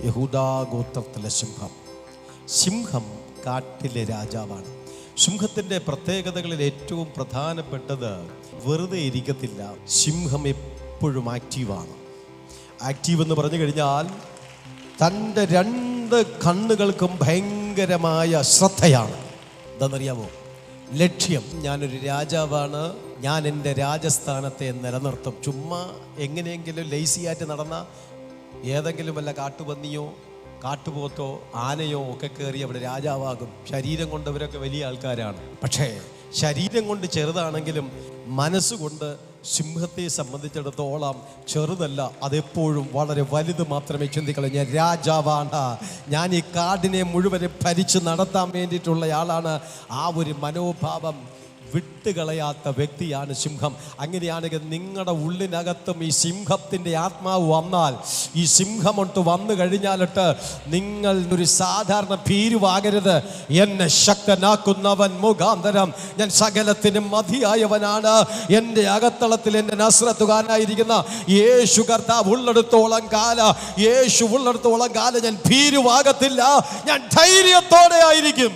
യഹൂദാ ഗോത്രത്തിലെ സിംഹം. സിംഹം കാട്ടിലെ രാജാവാണ്. സിംഹത്തിൻ്റെ പ്രത്യേകതകളിൽ ഏറ്റവും പ്രധാനപ്പെട്ടത് വെറുതെ ഇരിക്കത്തില്ല. സിംഹം എപ്പോഴും ആക്റ്റീവാണ്. ആക്റ്റീവ് എന്ന് പറഞ്ഞു കഴിഞ്ഞാൽ തൻ്റെ 2 കണ്ണുകൾക്കും ഭയങ്കരമായ ശ്രദ്ധയാണ്. എന്താണെന്നറിയാമോ? ലക്ഷ്യം. ഞാനൊരു രാജാവാണ്, ഞാൻ എൻ്റെ രാജസ്ഥാനത്തെ നിലനിർത്തും. ചുമ്മാ എങ്ങനെയെങ്കിലും ലേസിയായിട്ട് നടന്ന ഏതെങ്കിലും വല്ല കാട്ടുപന്നിയോ കാട്ടുപോത്തോ ആനയോ ഒക്കെ കയറി അവിടെ രാജാവാകും. ശരീരം കൊണ്ടവരൊക്കെ വലിയ ആൾക്കാരാണ്. പക്ഷേ ശരീരം കൊണ്ട് ചെറുതാണെങ്കിലും മനസ്സുകൊണ്ട് സിംഹത്തെ സംബന്ധിച്ചിടത്തോളം ചെറുതല്ല, അതെപ്പോഴും വളരെ വലുത് മാത്രമേ ചിന്തിക്കുള്ളൂ. ഞാൻ രാജാവാണ്, ഞാൻ ഈ കാടിനെ മുഴുവനും ഭരിച്ച് നടത്താൻ വേണ്ടിയിട്ടുള്ള ആളാണ്. ആ ഒരു മനോഭാവം വിട്ടുകളയാത്ത വ്യക്തിയാണ് സിംഹം. അങ്ങനെയാണെങ്കിൽ നിങ്ങളുടെ ഉള്ളിനകത്തും ഈ സിംഹത്തിൻ്റെ ആത്മാവ് വന്നാൽ, ഈ സിംഹമൊട്ട് വന്നു കഴിഞ്ഞാലിട്ട് നിങ്ങൾ ഒരു സാധാരണ ഭീരുവാകരുത്. എന്നെ ശക്തനാക്കുന്നവൻ മുഖാന്തരം ഞാൻ സകലത്തിനും മതിയായവനാണ്. എൻ്റെ അകത്തളത്തിൽ എൻ്റെ നസ്രത്തുകാരനായിരിക്കുന്ന യേശു കർത്താവ് ഉള്ളിടത്തോളം കാലം ഞാൻ ഭീരുവാകത്തില്ല, ഞാൻ ധൈര്യത്തോടെ ആയിരിക്കും.